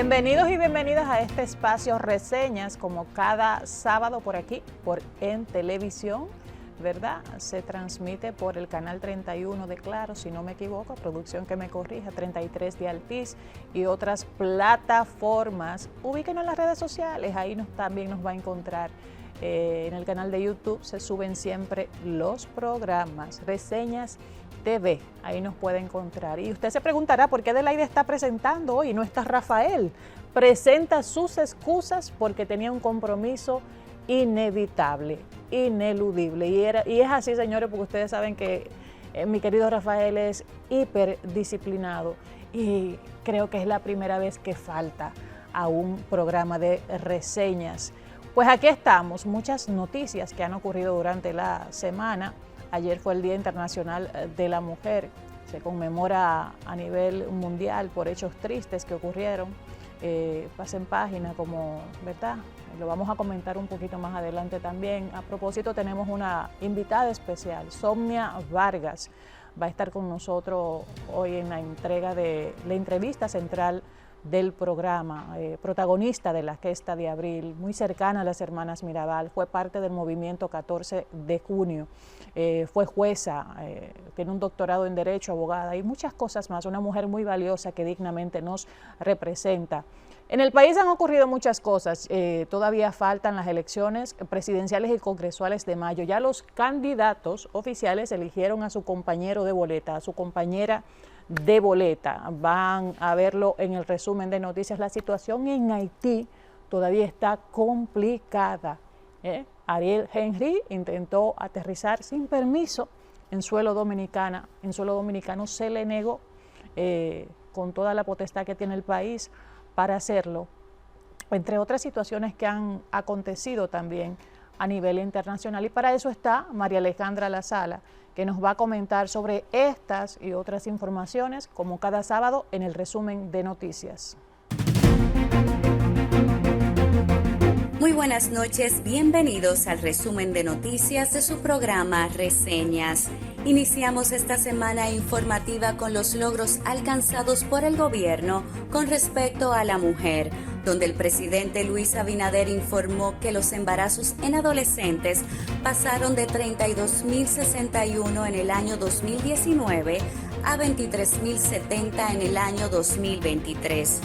Bienvenidos y bienvenidas a este espacio Reseñas, como cada sábado por aquí, por En Televisión, ¿verdad? Se transmite por el canal 31 de Claro, si no me equivoco, producción que me corrija, 33 de Altiz y otras plataformas. Ubíquenos en las redes sociales, ahí también nos va a encontrar. En el canal de YouTube se suben siempre los programas, Reseñas TV, ahí nos puede encontrar. Y usted se preguntará por qué Adelaide está presentando hoy y no está Rafael. Presenta sus excusas porque tenía un compromiso inevitable, ineludible. Y es así, señores, porque ustedes saben que mi querido Rafael es hiperdisciplinado y creo que es la primera vez que falta a un programa de reseñas. Pues aquí estamos, muchas noticias que han ocurrido durante la semana. Ayer fue el Día Internacional de la Mujer, se conmemora a nivel mundial por hechos tristes que ocurrieron. Pasen página como, ¿verdad? Lo vamos a comentar un poquito más adelante también. A propósito, tenemos una invitada especial, Somnia Vargas, va a estar con nosotros hoy en la entrega de la entrevista central del programa, protagonista de la Gesta de Abril, muy cercana a las hermanas Mirabal, fue parte del movimiento 14 de junio, fue jueza, tiene un doctorado en Derecho, abogada y muchas cosas más, una mujer muy valiosa que dignamente nos representa. En el país han ocurrido muchas cosas, todavía faltan las elecciones presidenciales y congresuales de mayo, ya los candidatos oficiales eligieron a su compañero de boleta, a su compañera de boleta. Van a verlo en el resumen de noticias. La situación en Haití todavía está complicada. Ariel Henry intentó aterrizar sin permiso en suelo dominicano. En suelo dominicano se le negó con toda la potestad que tiene el país para hacerlo, entre otras situaciones que han acontecido también a nivel internacional. Y para eso está María Alejandra La Sala, que nos va a comentar sobre estas y otras informaciones, como cada sábado en el resumen de noticias. Muy buenas noches, bienvenidos al resumen de noticias de su programa Reseñas. Iniciamos esta semana informativa con los logros alcanzados por el gobierno con respecto a la mujer, donde el presidente Luis Abinader informó que los embarazos en adolescentes pasaron de 32.061 en el año 2019 a 23.070 en el año 2023.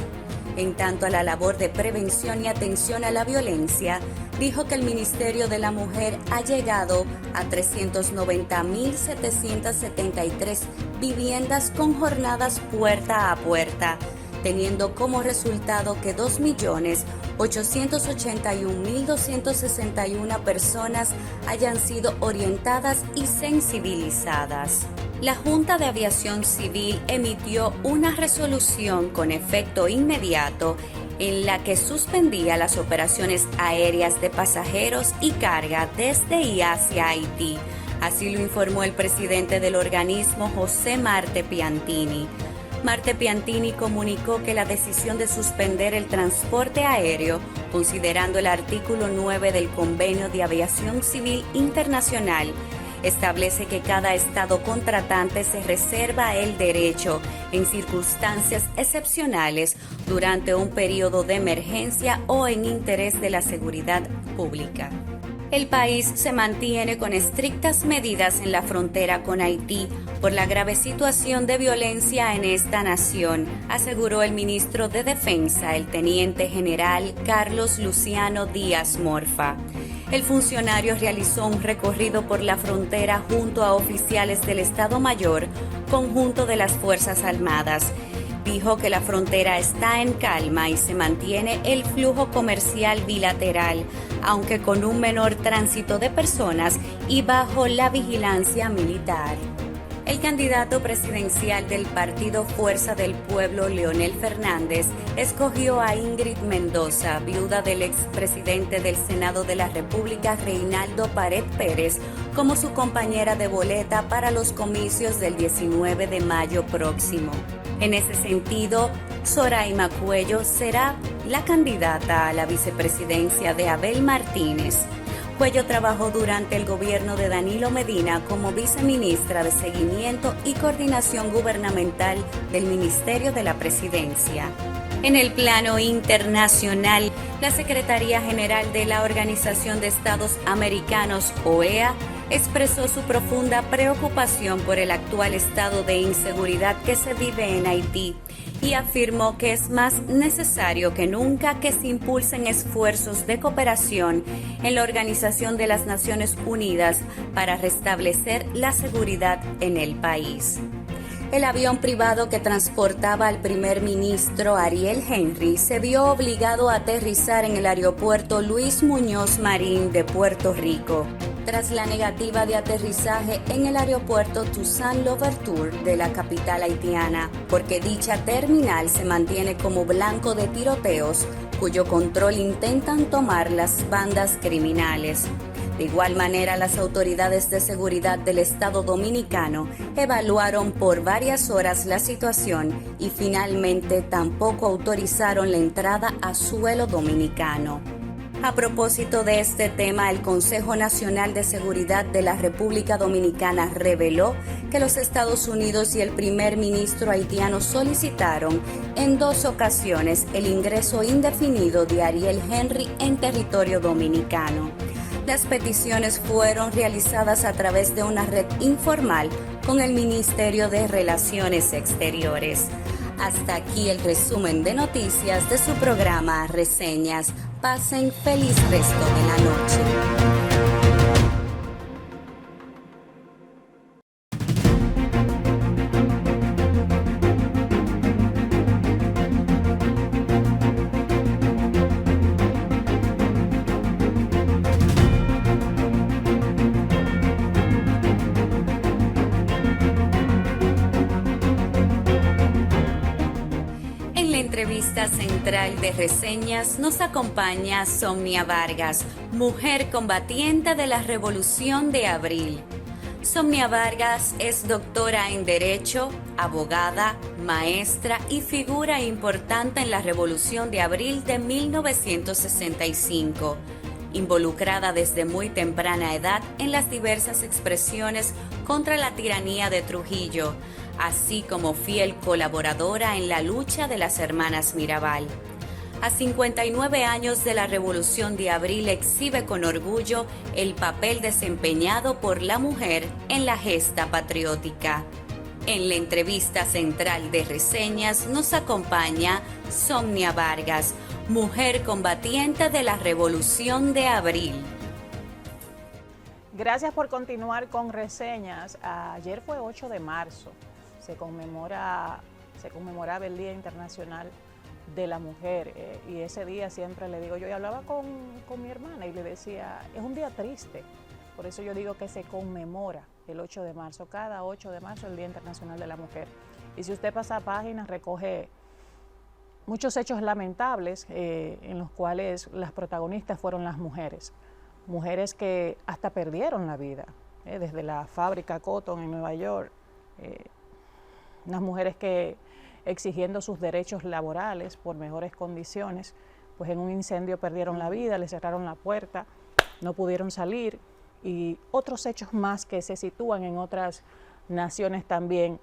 En tanto a la labor de prevención y atención a la violencia, dijo que el Ministerio de la Mujer ha llegado a 390.773 viviendas con jornadas puerta a puerta, teniendo como resultado que 2.881.261 personas hayan sido orientadas y sensibilizadas. La Junta de Aviación Civil emitió una resolución con efecto inmediato en la que suspendía las operaciones aéreas de pasajeros y carga desde y hacia Haití. Así lo informó el presidente del organismo, José Marte Piantini. Marte Piantini comunicó que la decisión de suspender el transporte aéreo, considerando el artículo 9 del Convenio de Aviación Civil Internacional, establece que cada estado contratante se reserva el derecho, en circunstancias excepcionales, durante un periodo de emergencia o en interés de la seguridad pública. El país se mantiene con estrictas medidas en la frontera con Haití por la grave situación de violencia en esta nación, aseguró el ministro de Defensa, el teniente general Carlos Luciano Díaz Morfa. El funcionario realizó un recorrido por la frontera junto a oficiales del Estado Mayor Conjunto de las Fuerzas Armadas. Dijo que la frontera está en calma y se mantiene el flujo comercial bilateral, aunque con un menor tránsito de personas y bajo la vigilancia militar. El candidato presidencial del partido Fuerza del Pueblo, Leonel Fernández, escogió a Ingrid Mendoza, viuda del expresidente del Senado de la República, Reinaldo Pared Pérez, como su compañera de boleta para los comicios del 19 de mayo próximo. En ese sentido, Zoraima Cuello será la candidata a la vicepresidencia de Abel Martínez. Cuello trabajó durante el gobierno de Danilo Medina como viceministra de Seguimiento y Coordinación Gubernamental del Ministerio de la Presidencia. En el plano internacional, la Secretaría General de la Organización de Estados Americanos, OEA, expresó su profunda preocupación por el actual estado de inseguridad que se vive en Haití y afirmó que es más necesario que nunca que se impulsen esfuerzos de cooperación en la Organización de las Naciones Unidas para restablecer la seguridad en el país. El avión privado que transportaba al primer ministro Ariel Henry se vio obligado a aterrizar en el aeropuerto Luis Muñoz Marín de Puerto Rico, tras la negativa de aterrizaje en el aeropuerto Toussaint Louverture de la capital haitiana, porque dicha terminal se mantiene como blanco de tiroteos cuyo control intentan tomar las bandas criminales. De igual manera, las autoridades de seguridad del Estado Dominicano evaluaron por varias horas la situación y finalmente tampoco autorizaron la entrada a suelo dominicano. A propósito de este tema, el Consejo Nacional de Seguridad de la República Dominicana reveló que los Estados Unidos y el primer ministro haitiano solicitaron en 2 ocasiones el ingreso indefinido de Ariel Henry en territorio dominicano. Las peticiones fueron realizadas a través de una red informal con el Ministerio de Relaciones Exteriores. Hasta aquí el resumen de noticias de su programa Reseñas. Pasen feliz resto de la noche. Entrevista central de Reseñas nos acompaña Somnia Vargas, mujer combatiente de la Revolución de Abril. Somnia Vargas es doctora en Derecho, abogada, maestra y figura importante en la Revolución de Abril de 1965. Involucrada desde muy temprana edad en las diversas expresiones contra la tiranía de Trujillo, así como fiel colaboradora en la lucha de las hermanas Mirabal. A 59 años de la Revolución de Abril exhibe con orgullo el papel desempeñado por la mujer en la gesta patriótica. En la entrevista central de Reseñas nos acompaña Somnia Vargas, mujer combatiente de la Revolución de Abril. Gracias por continuar con Reseñas. Ayer fue 8 de marzo. Se conmemoraba el Día Internacional de la Mujer y ese día siempre le digo, yo hablaba con mi hermana y le decía, es un día triste, por eso yo digo que se conmemora el 8 de marzo, cada 8 de marzo el Día Internacional de la Mujer. Y si usted pasa páginas, recoge muchos hechos lamentables en los cuales las protagonistas fueron las mujeres que hasta perdieron la vida, desde la fábrica Cotton en Nueva York, unas mujeres que exigiendo sus derechos laborales por mejores condiciones, pues en un incendio perdieron la vida, le cerraron la puerta, no pudieron salir, y otros hechos más que se sitúan en otras naciones también,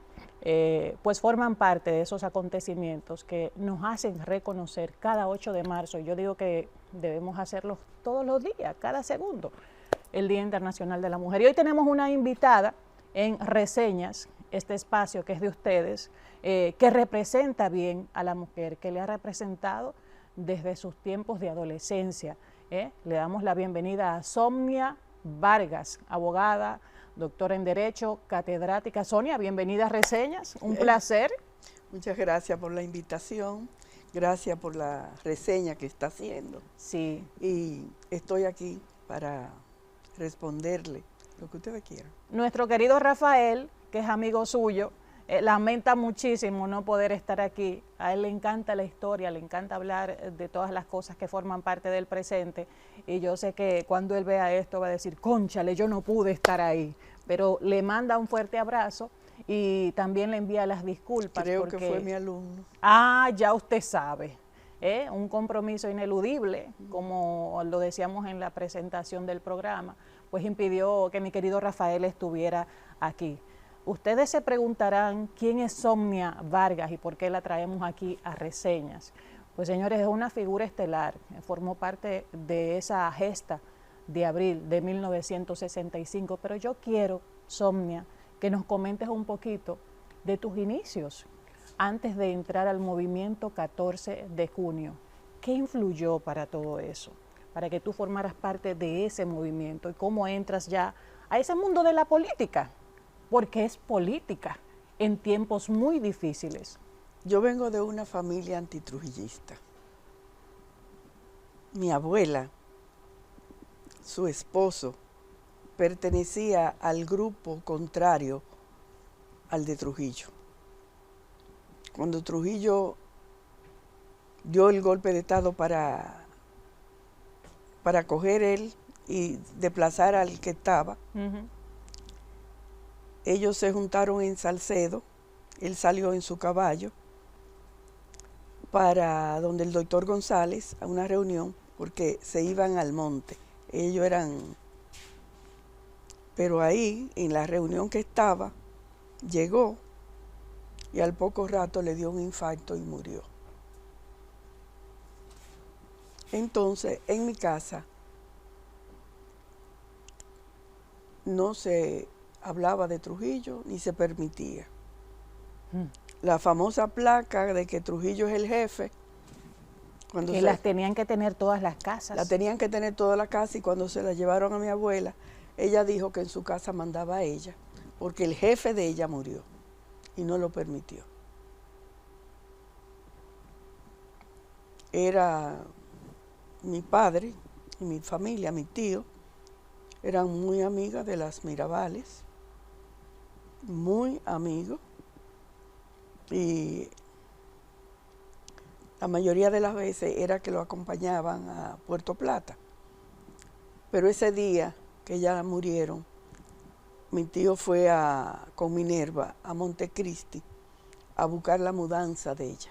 pues forman parte de esos acontecimientos que nos hacen reconocer cada 8 de marzo, y yo digo que debemos hacerlo todos los días, cada segundo, el Día Internacional de la Mujer. Y hoy tenemos una invitada en Reseñas, este espacio que es de ustedes, que representa bien a la mujer, que le ha representado desde sus tiempos de adolescencia. Le damos la bienvenida a Somnia Vargas, abogada, doctora en Derecho, catedrática. Sonia, bienvenida a Reseñas, un placer. Muchas gracias por la invitación, gracias por la reseña que está haciendo. Sí. Y estoy aquí para responderle lo que ustedes quieran. Nuestro querido Rafael, que es amigo suyo, lamenta muchísimo no poder estar aquí. A él le encanta la historia, le encanta hablar de todas las cosas que forman parte del presente, y yo sé que cuando él vea esto va a decir, cónchale, yo no pude estar ahí, pero le manda un fuerte abrazo y también le envía las disculpas. Creo que fue mi alumno. Ya usted sabe, un compromiso ineludible, como lo decíamos en la presentación del programa, pues impidió que mi querido Rafael estuviera aquí. Ustedes se preguntarán quién es Somnia Vargas y por qué la traemos aquí a Reseñas. Pues señores, es una figura estelar, formó parte de esa gesta de abril de 1965, pero yo quiero, Somnia, que nos comentes un poquito de tus inicios antes de entrar al movimiento 14 de junio. ¿Qué influyó para todo eso? Para que tú formaras parte de ese movimiento y cómo entras ya a ese mundo de la política, porque es política en tiempos muy difíciles. Yo vengo de una familia antitrujillista. Mi abuela, su esposo, pertenecía al grupo contrario al de Trujillo. Cuando Trujillo dio el golpe de Estado para coger él y desplazar al que estaba, ellos se juntaron en Salcedo, él salió en su caballo para donde el doctor González a una reunión, porque se iban al monte. Ellos eran... Pero ahí, en la reunión que estaba, llegó y al poco rato le dio un infarto y murió. Entonces, en mi casa no se hablaba de Trujillo ni se permitía. La famosa placa de que Trujillo es el jefe. Que las tenían que tener todas las casas. Las tenían que tener todas las casas y cuando se las llevaron a mi abuela, ella dijo que en su casa mandaba a ella, porque el jefe de ella murió y no lo permitió. Era mi padre y mi familia, mi tío, eran muy amigas de las Mirabales, muy amigos, y la mayoría de las veces era que lo acompañaban a Puerto Plata. Pero ese día que ya murieron, mi tío fue con Minerva a Montecristi a buscar la mudanza de ella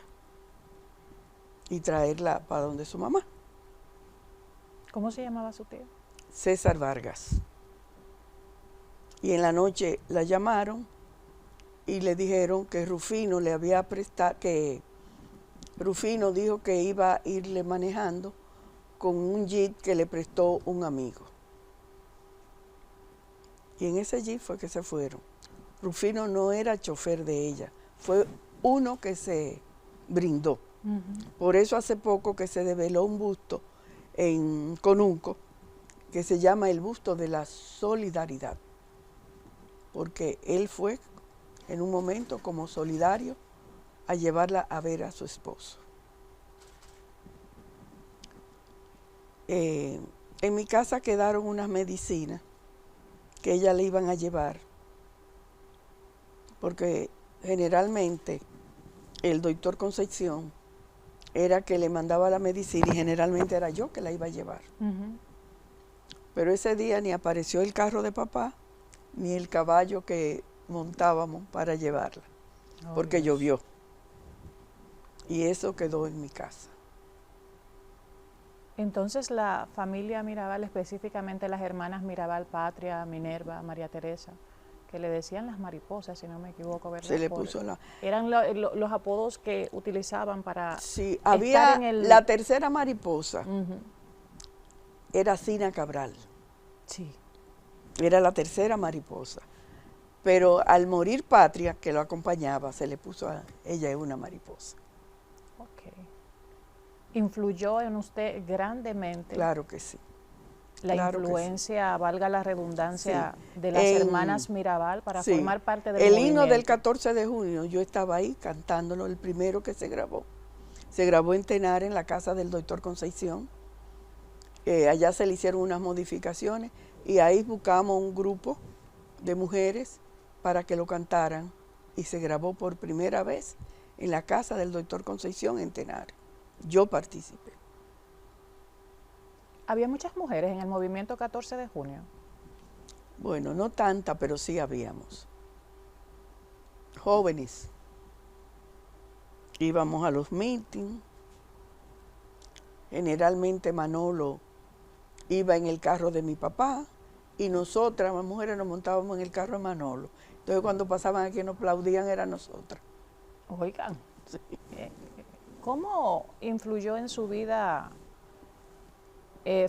y traerla para donde su mamá. ¿Cómo se llamaba su tío? César Vargas. Y en la noche la llamaron y le dijeron que Rufino le había prestado, que Rufino dijo que iba a irle manejando con un jeep que le prestó un amigo. Y en ese jeep fue que se fueron. Rufino no era chofer de ella, fue uno que se brindó. Por eso hace poco que se develó un busto en Conunco que se llama el busto de la solidaridad, porque él fue en un momento como solidario a llevarla a ver a su esposo. En mi casa quedaron unas medicinas que ella le iban a llevar, porque generalmente el doctor Concepción era que le mandaba la medicina y generalmente era yo que la iba a llevar. Pero ese día ni apareció el carro de papá, ni el caballo que montábamos para llevarla, porque llovió. Y eso quedó en mi casa. Entonces la familia Mirabal, específicamente las hermanas Mirabal, Patria, Minerva, María Teresa, que le decían las mariposas, si no me equivoco, ¿verdad? Se le puso la... Eran los apodos que utilizaban para... Sí, había la tercera mariposa, era Sina Cabral. Sí. Era la tercera mariposa. Pero al morir Patria, que lo acompañaba, se le puso a ella una mariposa. Ok. ¿Influyó en usted grandemente? Claro que sí. La influencia, valga la redundancia, de las hermanas Mirabal para formar parte del movimiento. El himno del 14 de junio, yo estaba ahí cantándolo, el primero que se grabó. Se grabó en Tenar, en la casa del doctor Concepción. Allá se le hicieron unas modificaciones y ahí buscamos un grupo de mujeres para que lo cantaran y se grabó por primera vez en la casa del doctor Concepción en Tenar. Yo participé. ¿Había muchas mujeres en el movimiento 14 de junio? Bueno, no tanta, pero sí habíamos. Jóvenes. Íbamos a los mítines. Generalmente Manolo iba en el carro de mi papá y nosotras, las mujeres, nos montábamos en el carro de Manolo. Entonces cuando pasaban aquí nos aplaudían, eran nosotras. Oigan. Sí. ¿Cómo influyó en su vida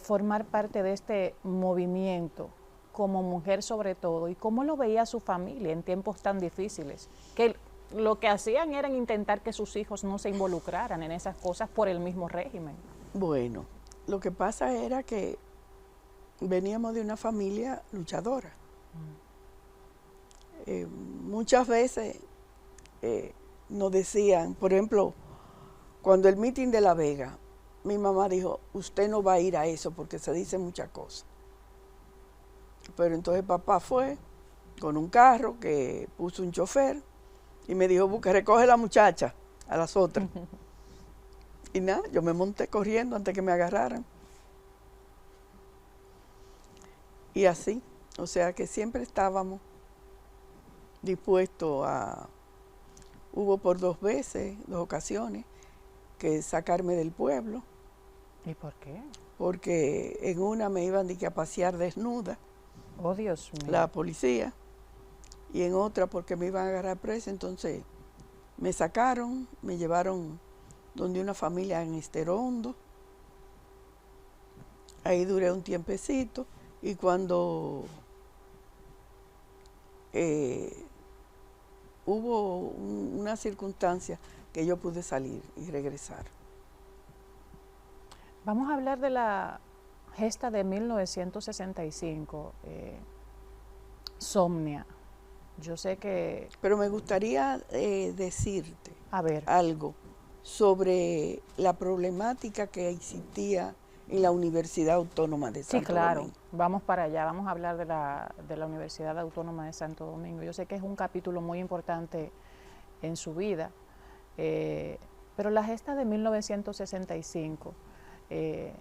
formar parte de este movimiento como mujer sobre todo? ¿Y cómo lo veía su familia en tiempos tan difíciles? Que lo que hacían era intentar que sus hijos no se involucraran en esas cosas por el mismo régimen. Bueno, lo que pasa era que veníamos de una familia luchadora. Muchas veces nos decían, por ejemplo, cuando el meeting de La Vega, mi mamá dijo, usted no va a ir a eso porque se dicen muchas cosas. Pero entonces papá fue con un carro que puso un chofer y me dijo, busca, recoge a la muchacha, a las otras. Y nada, yo me monté corriendo antes que me agarraran. Y así, o sea que siempre estábamos dispuestos a... Hubo por 2 ocasiones, que sacarme del pueblo. ¿Y por qué? Porque en una me iban a pasear desnuda. Oh, Dios mío. La policía. Y en otra porque me iban a agarrar presa. Entonces me sacaron, me llevaron donde una familia en Estero Hondo. Ahí duré un tiempecito. Y cuando hubo una circunstancia que yo pude salir y regresar. Vamos a hablar de la gesta de 1965, Somnia. Yo sé que... Pero me gustaría decirte A ver. algo sobre la problemática que existía en la Universidad Autónoma de Santo Sí, claro. Domingo. Vamos para allá, vamos a hablar de la Universidad Autónoma de Santo Domingo. Yo sé que es un capítulo muy importante en su vida, pero la gesta de 1965, ¿qué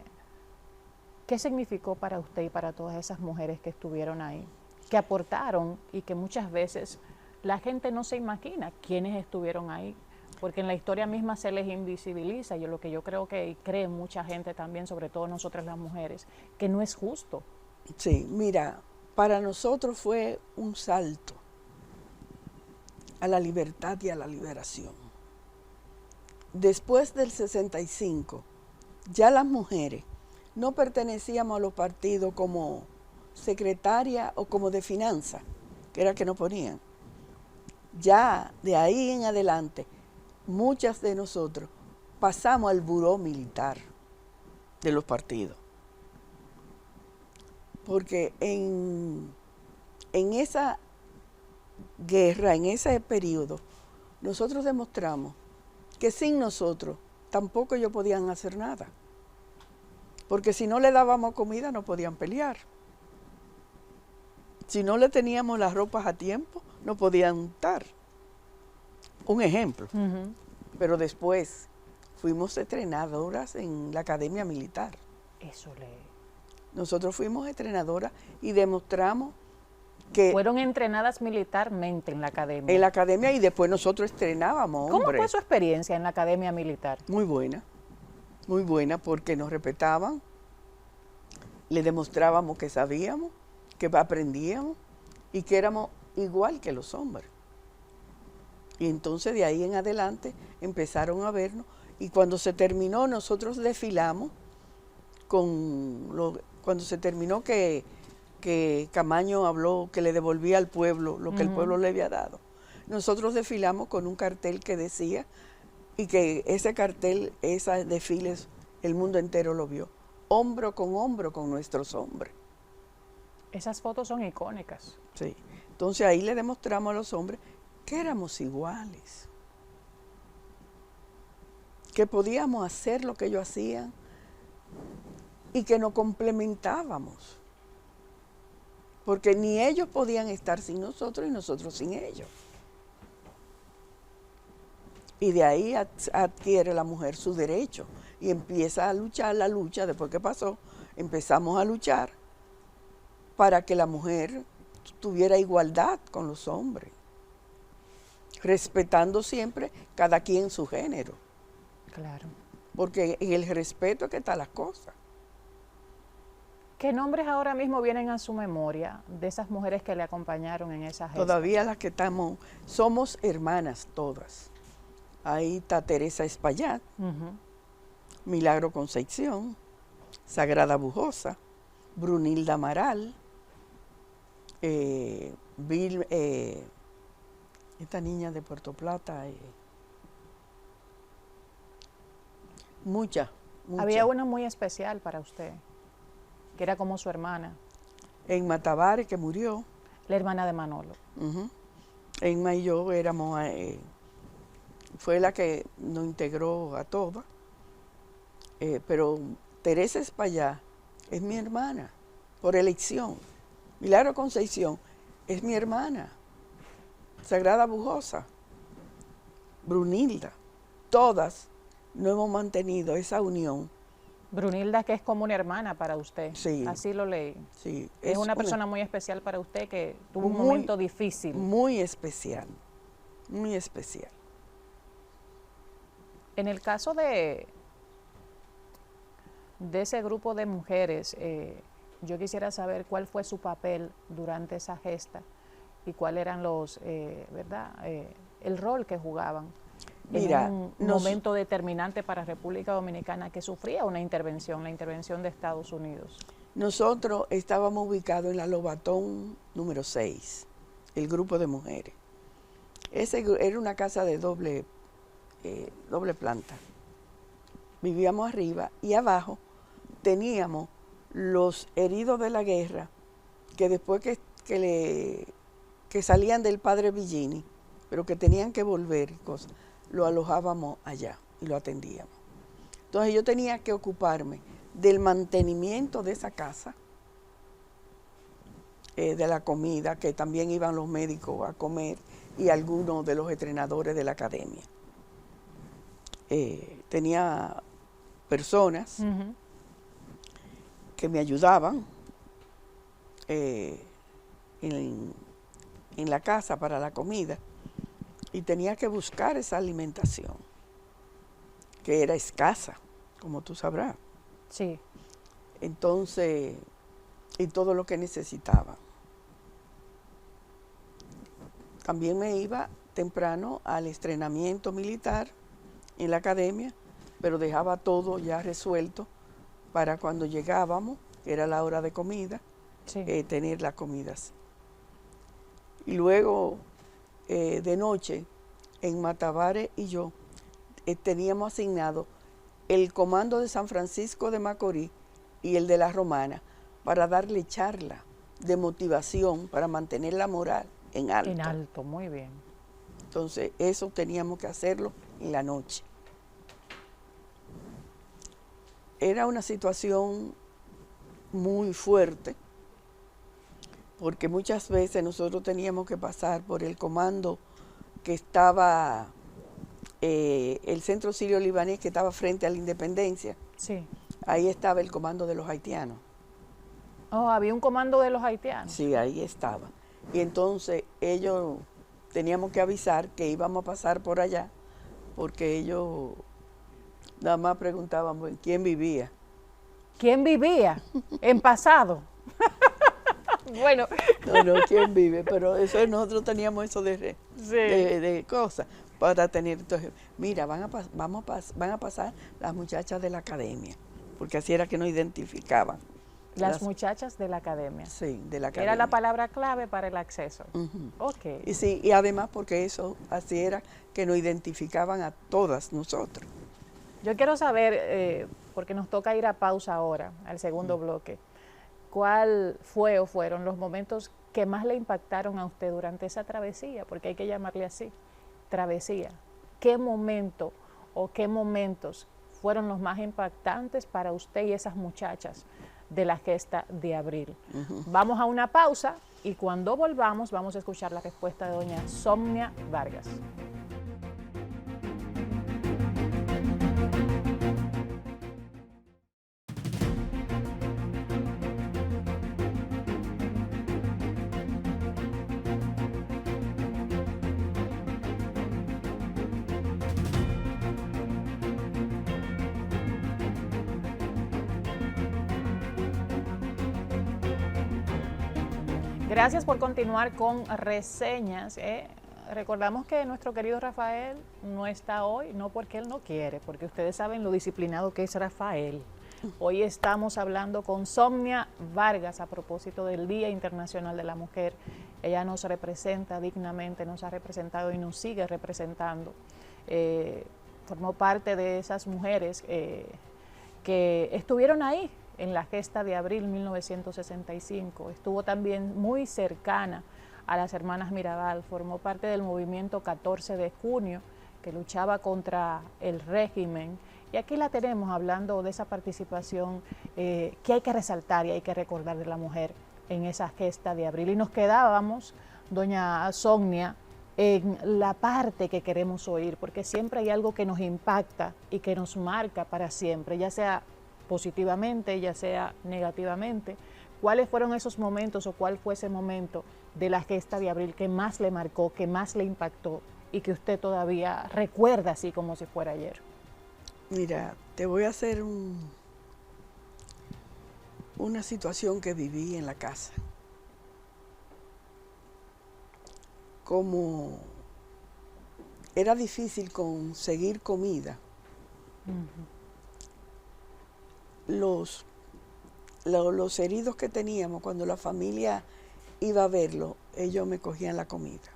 significó para usted y para todas esas mujeres que estuvieron ahí, que aportaron y que muchas veces la gente no se imagina quiénes estuvieron ahí? Porque en la historia misma se les invisibiliza, y lo que yo creo que cree mucha gente también, sobre todo nosotras las mujeres, que no es justo. Sí, mira, para nosotros fue un salto a la libertad y a la liberación. Después del 65, ya las mujeres no pertenecíamos a los partidos como secretaria o como de finanzas, que era que nos ponían. Ya de ahí en adelante, muchas de nosotros pasamos al buró militar de los partidos. Porque en esa guerra, en ese periodo, nosotros demostramos que sin nosotros tampoco ellos podían hacer nada. Porque si no le dábamos comida no podían pelear. Si no le teníamos las ropas a tiempo, no podían untar. Un ejemplo. Pero después fuimos entrenadoras en la Academia Militar. Nosotros fuimos entrenadoras y demostramos que... Fueron entrenadas militarmente en la academia. En la academia, y después nosotros estrenábamos hombres. ¿Cómo fue su experiencia en la academia militar? Muy buena porque nos respetaban, le demostrábamos que sabíamos, que aprendíamos y que éramos igual que los hombres. Y entonces de ahí en adelante empezaron a vernos, y cuando se terminó nosotros desfilamos cuando se terminó que Camaño habló que le devolvía al pueblo lo que el pueblo le había dado. Nosotros desfilamos con un cartel que decía, y que ese cartel, esos desfiles, el mundo entero lo vio, hombro con nuestros hombres. Esas fotos son icónicas. Sí. Entonces ahí le demostramos a los hombres que éramos iguales, que podíamos hacer lo que ellos hacían y que nos complementábamos, porque ni ellos podían estar sin nosotros y nosotros sin ellos. Y de ahí adquiere la mujer su derecho y empieza a luchar la lucha. Después que pasó, empezamos a luchar para que la mujer tuviera igualdad con los hombres, respetando siempre cada quien su género. Claro. Porque en el respeto es que están las cosas. ¿Qué nombres ahora mismo vienen a su memoria de esas mujeres que le acompañaron en esa gesta? Todavía las que estamos, somos hermanas todas. Ahí está Teresa Espaillat, Ujú. Milagro Concepción, Sagrada Bujosa, Brunilda Amaral, esta niña de Puerto Plata, muchas. Había una muy especial para usted, que era como su hermana, En Matabares, que murió. la hermana de Manolo. Enma y yo éramos, fue la que nos integró a todas, pero Teresa Espaillat es mi hermana, por elección. Milagro Concepción es mi hermana. Sagrada Bujosa, Brunilda, todas no hemos mantenido esa unión. Brunilda, que es como una hermana para usted, Sí. así lo leí. Sí, Es una persona muy especial para usted que tuvo un muy- momento difícil. Muy especial, muy especial. En el caso de ese grupo de mujeres, yo quisiera saber cuál fue su papel durante esa gesta y cuáles eran los, ¿verdad? El rol que jugaban Mira, en un momento determinante para República Dominicana que sufría una intervención, la intervención de Estados Unidos. Nosotros estábamos ubicados en la Lobatón número 6, el grupo de mujeres. Era una casa de doble planta. Vivíamos arriba y abajo teníamos los heridos de la guerra que después que salían del padre Villini, pero que tenían que volver y cosas, lo alojábamos allá y lo atendíamos. Entonces yo tenía que ocuparme del mantenimiento de esa casa, de la comida, que también iban los médicos a comer y algunos de los entrenadores de la academia. Tenía personas que me ayudaban en la casa para la comida y tenía que buscar esa alimentación, que era escasa, como tú sabrás. Sí. Entonces, y todo lo que necesitaba. También me iba temprano al entrenamiento militar en la academia, pero dejaba todo ya resuelto para cuando llegábamos, que era la hora de comida, Sí. tener las comidas. Y luego, de noche, en Matabares y yo, teníamos asignado el comando de San Francisco de Macorís y el de la Romana para darle charla de motivación para mantener la moral en alto. En alto, muy bien. Entonces, eso teníamos que hacerlo en la noche. Era una situación muy fuerte, porque muchas veces nosotros teníamos que pasar por el comando que estaba, el centro sirio libanés que estaba frente a la Independencia. Sí. Ahí estaba el comando de los haitianos. Oh, había un comando de los haitianos. Sí, ahí estaba. Y entonces ellos teníamos que avisar que íbamos a pasar por allá, porque ellos nada más preguntaban, bueno, ¿quién vivía? ¿Quién vivía en pasado? Bueno, No, ¿quién vive? Pero eso nosotros teníamos eso de cosas para tener. Entonces, mira, van a pasar las muchachas de la academia, porque así era que nos identificaban. las muchachas de la academia. Sí, de la academia. Era la palabra clave para el acceso. Ok. Y sí, y además porque eso así era que nos identificaban a todas nosotros. Yo quiero saber, porque nos toca ir a pausa ahora, al segundo bloque, ¿cuál fue o fueron los momentos que más le impactaron a usted durante esa travesía? Porque hay que llamarle así, travesía. ¿Qué momento o qué momentos fueron los más impactantes para usted y esas muchachas de la gesta de abril? Vamos a una pausa y cuando volvamos vamos a escuchar la respuesta de doña Somnia Vargas. Gracias por continuar con reseñas, recordamos que nuestro querido Rafael no está hoy, no porque él no quiere, porque ustedes saben lo disciplinado que es Rafael. Hoy estamos hablando con Somnia Vargas a propósito del Día Internacional de la Mujer. Ella nos representa dignamente, nos ha representado y nos sigue representando. Formó parte de esas mujeres que estuvieron ahí en la gesta de abril 1965. Estuvo también muy cercana a las hermanas Mirabal, formó parte del movimiento 14 de junio que luchaba contra el régimen. Y aquí la tenemos hablando de esa participación que hay que resaltar y hay que recordar de la mujer en esa gesta de abril. Y nos quedábamos, doña Somnia, en la parte que queremos oír, porque siempre hay algo que nos impacta y que nos marca para siempre, ya sea positivamente, ya sea negativamente. ¿Cuáles fueron esos momentos o cuál fue ese momento de la gesta de abril que más le marcó, que más le impactó y que usted todavía recuerda así como si fuera ayer? Mira, te voy a hacer una situación que viví en la casa. Como era difícil conseguir comida, los heridos que teníamos, cuando la familia iba a verlo, ellos me cogían la comida.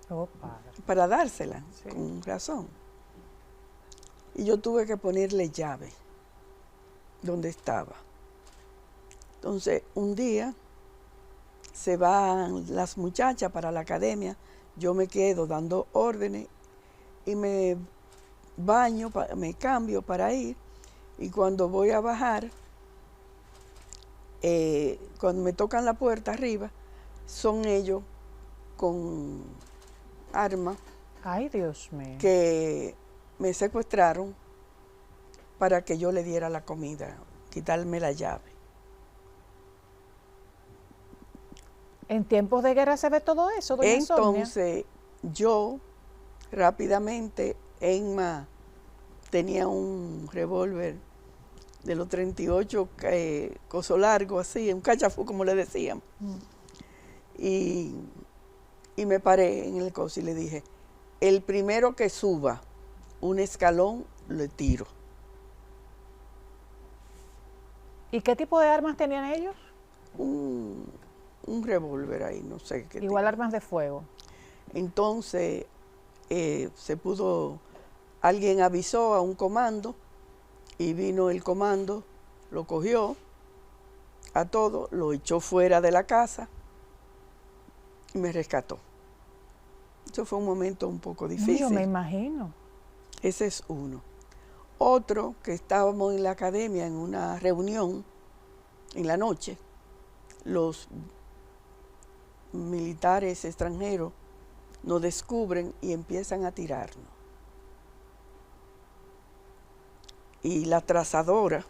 Oh, padre. Para dársela, Sí. con razón. Y yo tuve que ponerle llave donde estaba. Entonces, un día se van las muchachas para la academia, yo me quedo dando órdenes y me baño, me cambio para ir, y cuando voy a bajar, cuando me tocan la puerta arriba, son ellos con armas Ay, Dios mío. que me secuestraron para que yo le diera la comida, quitarme la llave. ¿En tiempos de guerra se ve todo eso, doña Somnia? Entonces, yo rápidamente, Enma tenía un revólver de los 38, coso largo, así, un cachafú, como le decían. Y me paré en el coso y le dije, el primero que suba un escalón, le tiro. ¿Y qué tipo de armas tenían ellos? Un revólver ahí, no sé qué. Igual armas de fuego. Entonces, alguien avisó a un comando y vino el comando, lo cogió a todo, lo echó fuera de la casa y me rescató. Eso fue un momento un poco difícil. Yo me imagino. Ese es uno. Otro, que estábamos en la academia en una reunión en la noche, los militares extranjeros nos descubren y empiezan a tirarnos. Y la trazadora,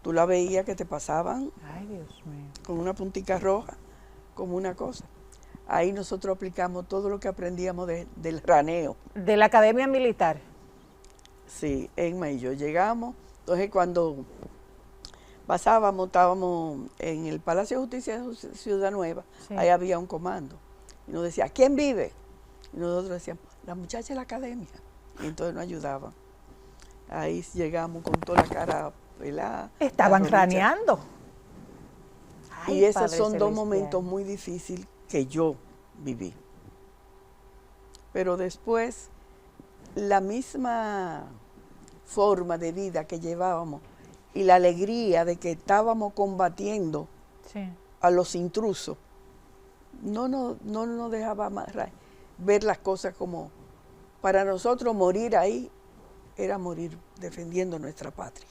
tú la veías que te pasaban. Ay, Dios mío. Con una puntica roja, como una cosa. Ahí nosotros aplicamos todo lo que aprendíamos del raneo. De la Academia Militar. Sí, Enma y yo llegamos. Entonces, cuando pasábamos, estábamos en el Palacio de Justicia de Ciudad Nueva, sí. Ahí había un comando. Y nos decía, ¿quién vive? Y nosotros decíamos, la muchacha de la academia. Y entonces nos ayudaban. Ahí llegamos con toda la cara pelada. Estaban raneando. Y esos son dos momentos muy difíciles que yo viví. Pero después, la misma forma de vida que llevábamos y la alegría de que estábamos combatiendo a los intrusos, no nos dejaba más ver las cosas como, para nosotros morir ahí era morir defendiendo nuestra patria.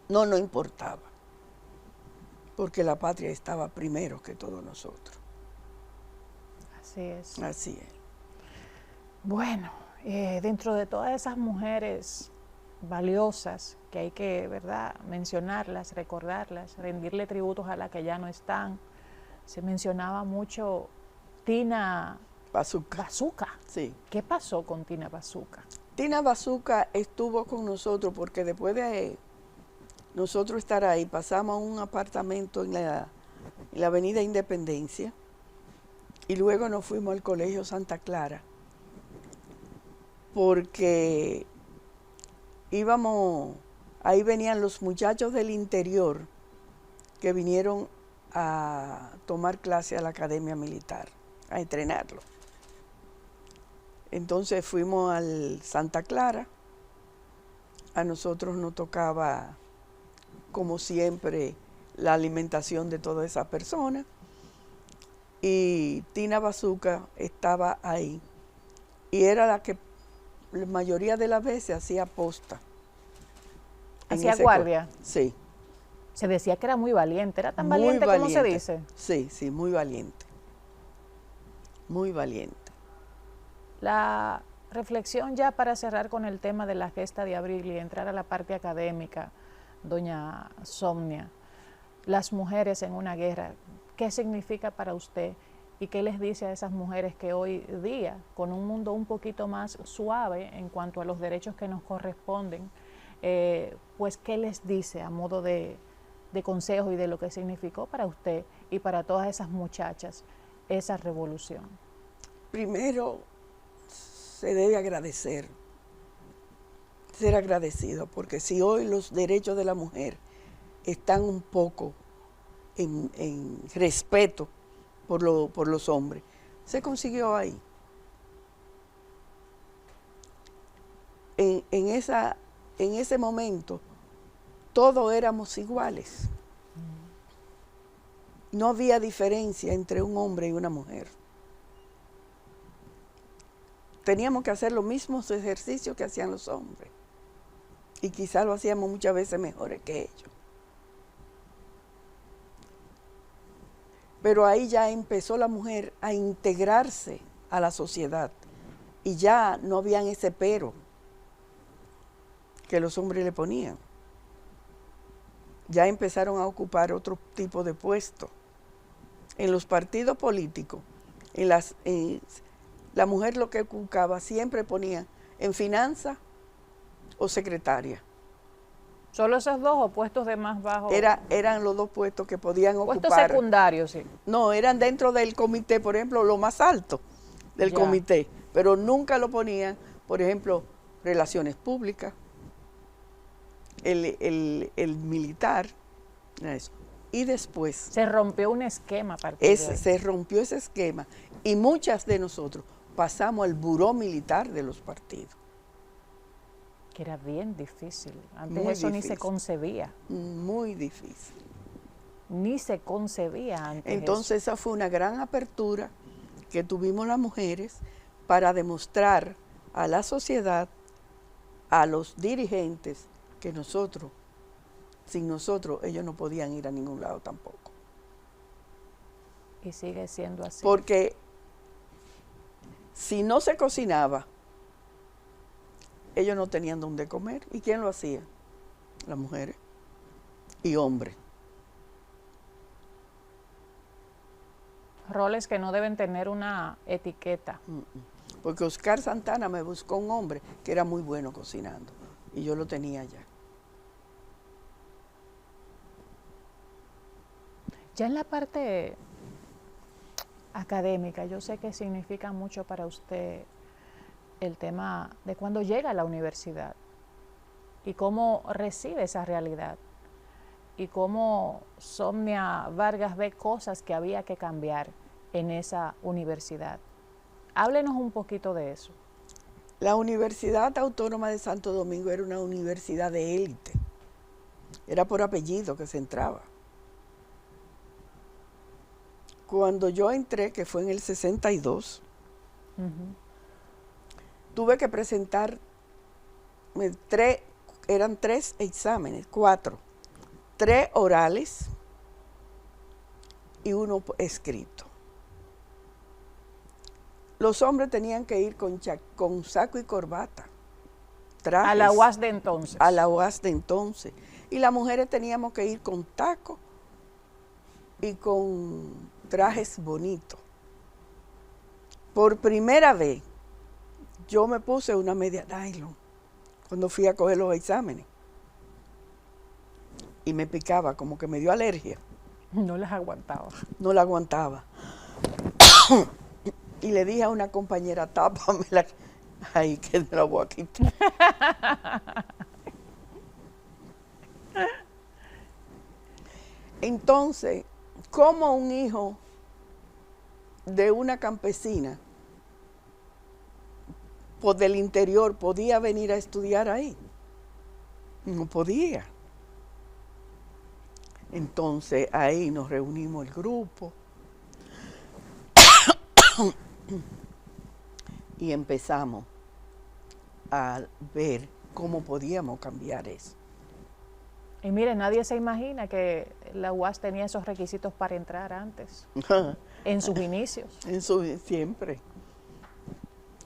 No nos importaba, porque la patria estaba primero que todos nosotros. Así es. Así es. Bueno, dentro de todas esas mujeres valiosas que hay que, ¿verdad?, mencionarlas, recordarlas, rendirle tributos a las que ya no están, se mencionaba mucho Tina Bazuca. Sí. ¿Qué pasó con Tina Bazuca? Tina Bazuca estuvo con nosotros porque después de nosotros estar ahí, pasamos a un apartamento en la Avenida Independencia. Y luego nos fuimos al Colegio Santa Clara, porque ahí venían los muchachos del interior que vinieron a tomar clase a la Academia Militar, a entrenarlo. Entonces fuimos al Santa Clara. A nosotros nos tocaba, como siempre, la alimentación de todas esas personas. Y Tina Bazuca estaba ahí. Y era la que la mayoría de las veces hacía posta. ¿Hacía guardia? Sí. Se decía que era muy valiente. ¿Era tan Muy valiente como se valiente. dice? Sí, sí, muy valiente. Muy valiente. La reflexión ya para cerrar con el tema de la gesta de abril y entrar a la parte académica, doña Somnia, las mujeres en una guerra, ¿qué significa para usted? ¿Y qué les dice a esas mujeres que hoy día, con un mundo un poquito más suave en cuanto a los derechos que nos corresponden, pues qué les dice a modo de consejo y de lo que significó para usted y para todas esas muchachas esa revolución? Primero, se debe agradecer, ser agradecido, porque si hoy los derechos de la mujer están un poco en respeto por los hombres, se consiguió ahí. En ese momento, todos éramos iguales. No había diferencia entre un hombre y una mujer. Teníamos que hacer los mismos ejercicios que hacían los hombres. Y quizás lo hacíamos muchas veces mejores que ellos. Pero ahí ya empezó la mujer a integrarse a la sociedad. Y ya no habían ese pero que los hombres le ponían. Ya empezaron a ocupar otro tipo de puestos. En los partidos políticos, la mujer lo que buscaba siempre ponía en finanzas o secretaria. ¿Solo esos dos o puestos de más bajo? Eran los dos puestos que podían ocupar. Puestos secundarios, sí. No, eran dentro del comité, por ejemplo, lo más alto del comité, pero nunca lo ponían, por ejemplo, relaciones públicas, el militar, eso. Y después se rompió un esquema a partir de ahí. Se rompió ese esquema y muchas de nosotros pasamos al buró militar de los partidos. Que era bien difícil. Antes Muy eso difícil. Ni se concebía. Muy difícil. Ni se concebía antes. Entonces esa fue una gran apertura que tuvimos las mujeres para demostrar a la sociedad, a los dirigentes, que sin nosotros, ellos no podían ir a ningún lado tampoco. Y sigue siendo así. Porque si no se cocinaba, ellos no tenían dónde comer. ¿Y quién lo hacía? Las mujeres y hombres. Roles que no deben tener una etiqueta. Porque Oscar Santana me buscó un hombre que era muy bueno cocinando. Y yo lo tenía ya. Ya en la parte académica, yo sé que significa mucho para usted el tema de cuando llega a la universidad y cómo recibe esa realidad y cómo Somnia Vargas ve cosas que había que cambiar en esa universidad. Háblenos un poquito de eso. La Universidad Autónoma de Santo Domingo era una universidad de élite. Era por apellido que se entraba. Cuando yo entré, que fue en el 62, tuve que presentar eran 3 exámenes, 4. 3 orales y 1 escrito. Los hombres tenían que ir con saco y corbata. Trajes, a la UAS de entonces. A la UAS de entonces. Y las mujeres teníamos que ir con taco y con trajes bonitos. Por primera vez, yo me puse una media nylon cuando fui a coger los exámenes. Y me picaba, como que me dio alergia. No las aguantaba. No la aguantaba. Y le dije a una compañera, tápamela. Ay, que me la voy a quitar. Entonces, ¿cómo un hijo de una campesina del interior podía venir a estudiar ahí? No podía. Entonces, ahí nos reunimos el grupo y empezamos a ver cómo podíamos cambiar eso. Y mire, nadie se imagina que la UAS tenía esos requisitos para entrar antes, en sus inicios. Siempre.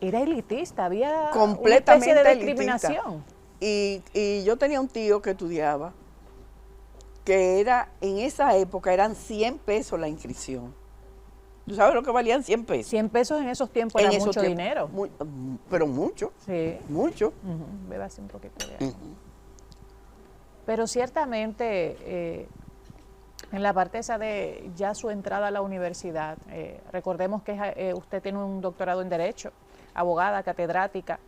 Era elitista, había Completamente una especie de elitista. discriminación. Y yo tenía un tío que estudiaba, que en esa época eran 100 pesos la inscripción. ¿Tú sabes lo que valían 100 pesos? 100 pesos en esos tiempos era mucho dinero. Pero mucho. Sí. Mucho. Beba así un poquito de agua. Pero ciertamente, en la parte esa de ya su entrada a la universidad, recordemos que usted tiene un doctorado en Derecho, abogada, catedrática,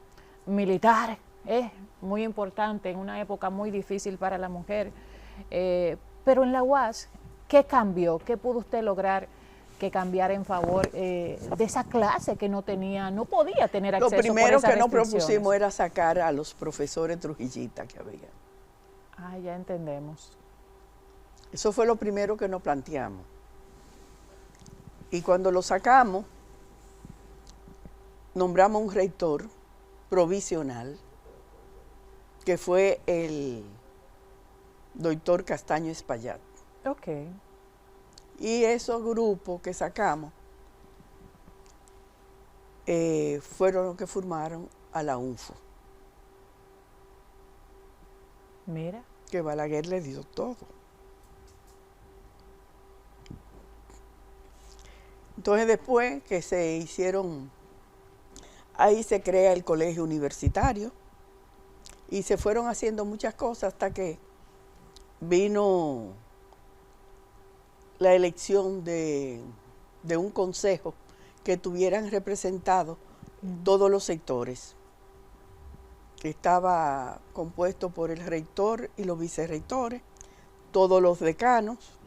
militar, es muy importante en una época muy difícil para la mujer. Pero en la UAS, ¿qué cambió? ¿Qué pudo usted lograr que cambiara en favor de esa clase que no podía tener acceso? Lo primero por esas que nos restricciones? propusimos era sacar a los profesores trujillitas que había. Ah, ya entendemos. Eso fue lo primero que nos planteamos. Y cuando lo sacamos, nombramos un rector provisional, que fue el doctor Castaño Espaillat. Ok. Y esos grupos que sacamos fueron los que formaron a la UNFO. Mira. Que Balaguer le dio todo. Entonces después que se hicieron, ahí se crea el colegio universitario y se fueron haciendo muchas cosas hasta que vino la elección de un consejo que tuvieran representados todos los sectores, que estaba compuesto por el rector y los vicerrectores, todos los decanos,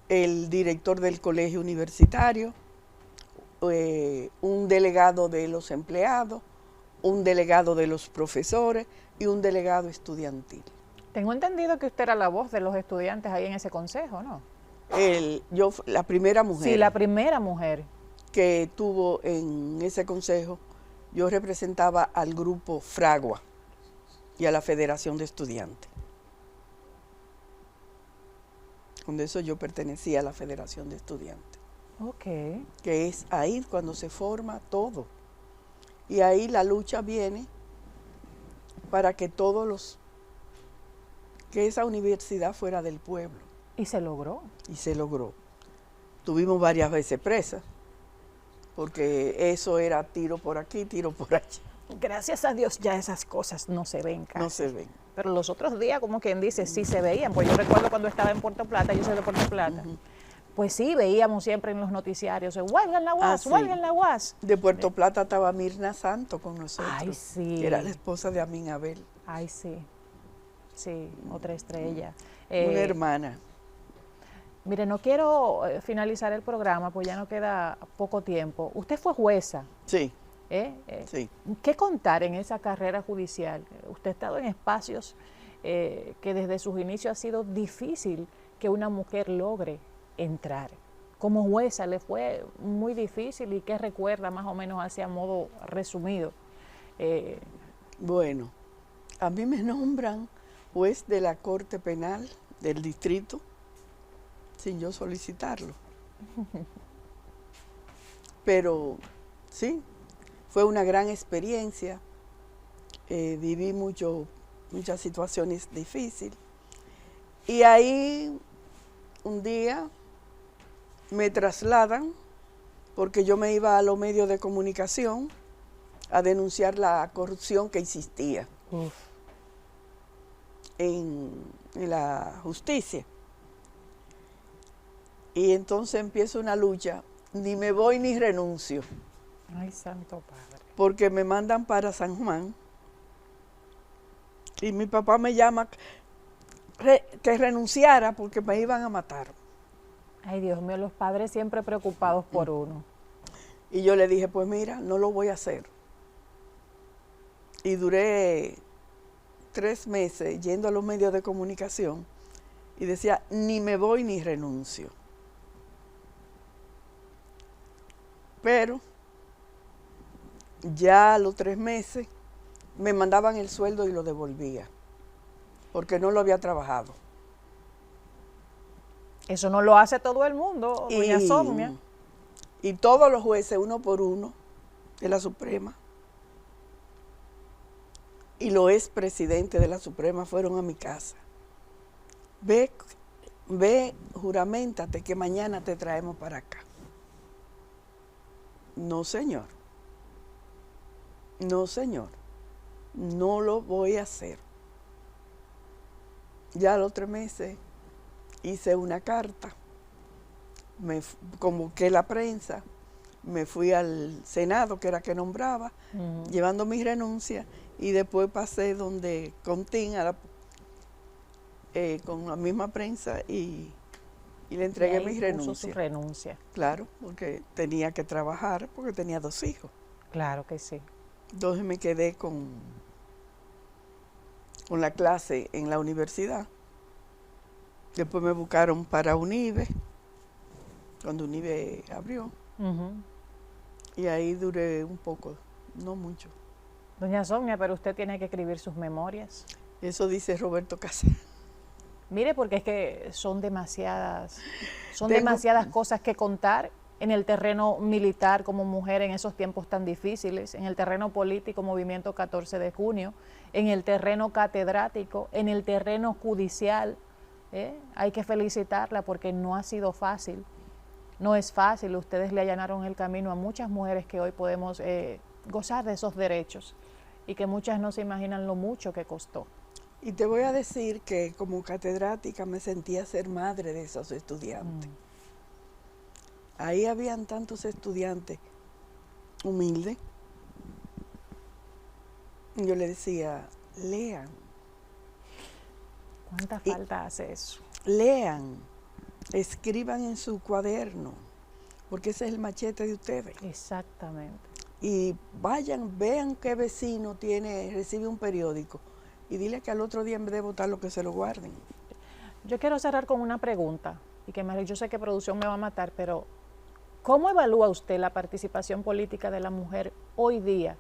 el director del colegio universitario, un delegado de los empleados, un delegado de los profesores y un delegado estudiantil. Tengo entendido que usted era la voz de los estudiantes ahí en ese consejo, ¿no? Yo, la primera mujer. Sí, la primera mujer. Que tuvo en ese consejo, yo representaba al grupo Fragua y a la Federación de Estudiantes. Con eso yo pertenecía a la Federación de Estudiantes. Ok. Que es ahí cuando se forma todo. Y ahí la lucha viene para que que esa universidad fuera del pueblo. Y se logró. Y se logró. Tuvimos varias veces presas, porque eso era tiro por aquí, tiro por allá. Gracias a Dios ya esas cosas no se ven casi. No se ven. Pero los otros días, como quien dice, sí se veían. Pues yo recuerdo cuando estaba en Puerto Plata, yo soy de Puerto Plata, pues sí, veíamos siempre en los noticiarios, huelga en la UAS, sí. huelga en la UAS. De Puerto Plata estaba Mirna Santo con nosotros. Ay, sí. Que era la esposa de Amin Abel. Ay, sí. Sí, otra estrella. Una hermana. Mire, no quiero finalizar el programa, pues ya no queda poco tiempo. Usted fue jueza. Sí. Sí. ¿Qué contar en esa carrera judicial? Usted ha estado en espacios que desde sus inicios ha sido difícil que una mujer logre entrar. Como jueza le fue muy difícil, y ¿qué recuerda más o menos así a modo resumido? Bueno, a mí me nombran juez de la Corte Penal del distrito sin yo solicitarlo. Pero sí, fue una gran experiencia. Viví muchas situaciones difíciles. Y ahí un día me trasladan, porque yo me iba a los medios de comunicación a denunciar la corrupción que existía en la justicia. Y entonces empieza una lucha ni me voy ni renuncio, Ay, santo padre. porque me mandan para San Juan y mi papá me llama que renunciara porque me iban a matar. Ay, Dios mío, los padres siempre preocupados por uno. Y yo le dije, pues mira, no lo voy a hacer. Y duré 3 meses yendo a los medios de comunicación y decía, ni me voy ni renuncio. Pero ya a los 3 meses me mandaban el sueldo y lo devolvía, porque no lo había trabajado. Eso no lo hace todo el mundo, doña Somnia. Y todos los jueces, uno por uno, de la Suprema, y los expresidentes de la Suprema fueron a mi casa. Ve, juramentate que mañana te traemos para acá. No, señor. No, señor. No lo voy a hacer. Ya a los 3 meses hice una carta, me convoqué la prensa, me fui al Senado, que era que nombraba, llevando mi renuncia, y después pasé donde Contín, con la misma prensa, y le entregué mi renuncia. Su renuncia. Claro, porque tenía que trabajar, porque tenía 2 hijos. Claro que sí. Entonces me quedé con la clase en la universidad. Después me buscaron para UNIBE, cuando UNIBE abrió. Y ahí duré un poco, no mucho. Doña Somnia, pero usted tiene que escribir sus memorias. Eso dice Roberto Casal. Mire, porque es que son demasiadas cosas que contar en el terreno militar como mujer en esos tiempos tan difíciles, en el terreno político, movimiento 14 de junio, en el terreno catedrático, en el terreno judicial. Hay que felicitarla porque no ha sido fácil, no es fácil. Ustedes le allanaron el camino a muchas mujeres que hoy podemos gozar de esos derechos y que muchas no se imaginan lo mucho que costó. Y te voy a decir que como catedrática me sentía ser madre de esos estudiantes. Ahí habían tantos estudiantes humildes. Yo le decía, lean. ¿Cuánta falta hace eso? Lean, escriban en su cuaderno, porque ese es el machete de ustedes. Exactamente. Y vayan, vean qué vecino recibe un periódico y dile que al otro día en vez de votarlo que se lo guarden. Yo quiero cerrar con una pregunta, y que yo sé que producción me va a matar, pero ¿cómo evalúa usted la participación política de la mujer hoy día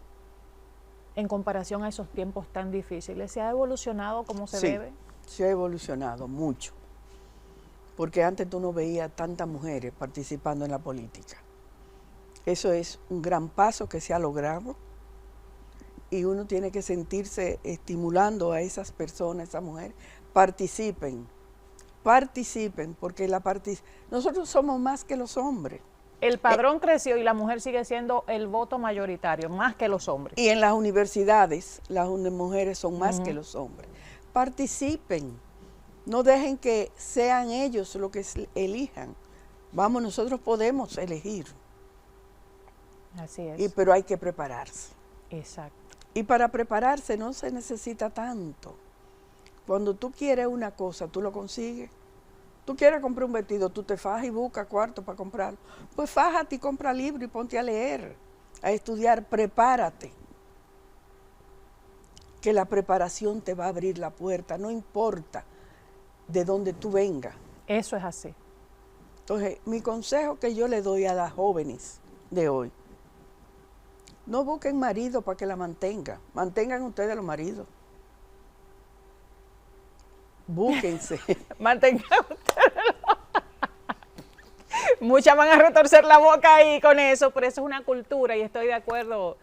en comparación a esos tiempos tan difíciles? ¿Se ha evolucionado como se debe? Sí, ha evolucionado mucho, porque antes tú no veías tantas mujeres participando en la política. Eso es un gran paso que se ha logrado y uno tiene que sentirse estimulando a esas personas, esas mujeres, participen, porque nosotros somos más que los hombres. El padrón creció y la mujer sigue siendo el voto mayoritario, más que los hombres. Y en las universidades las mujeres son más que los hombres. Participen, no dejen que sean ellos los que elijan. Vamos, nosotros podemos elegir. Así es. Pero hay que prepararse. Exacto. Y para prepararse no se necesita tanto. Cuando tú quieres una cosa, tú lo consigues. Tú quieres comprar un vestido, tú te fajas y buscas cuarto para comprarlo. Pues fájate y compra libro y ponte a leer, a estudiar, prepárate. Que la preparación te va a abrir la puerta, no importa de dónde tú vengas. Eso es así. Entonces, mi consejo que yo le doy a las jóvenes de hoy, no busquen marido para que la mantengan ustedes los maridos. Búsquense. Mantengan ustedes. Muchas van a retorcer la boca ahí con eso, pero eso es una cultura y estoy de acuerdo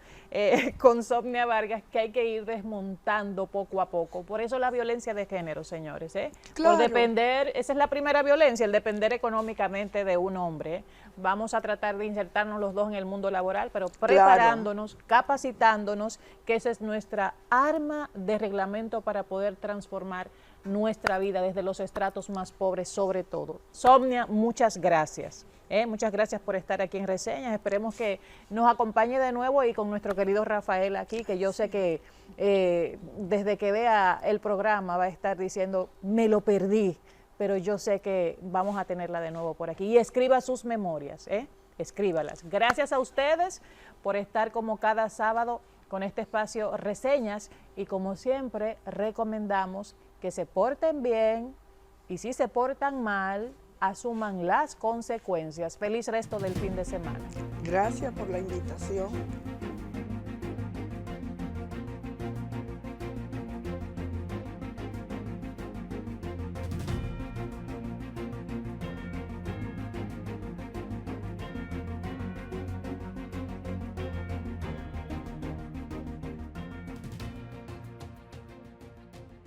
con Somnia Vargas que hay que ir desmontando poco a poco. Por eso la violencia de género, señores. Claro. Por depender, esa es la primera violencia, el depender económicamente de un hombre. Vamos a tratar de insertarnos los dos en el mundo laboral, pero preparándonos, capacitándonos, que esa es nuestra arma de reglamento para poder transformar nuestra vida desde los estratos más pobres sobre todo. Somnia, muchas gracias. Muchas gracias por estar aquí en Reseñas. Esperemos que nos acompañe de nuevo y con nuestro querido Rafael aquí, que yo sé que desde que vea el programa va a estar diciendo, me lo perdí, pero yo sé que vamos a tenerla de nuevo por aquí. Y escriba sus memorias, escríbalas. Gracias a ustedes por estar como cada sábado con este espacio Reseñas y como siempre recomendamos que se porten bien y si se portan mal, asuman las consecuencias. Feliz resto del fin de semana. Gracias por la invitación.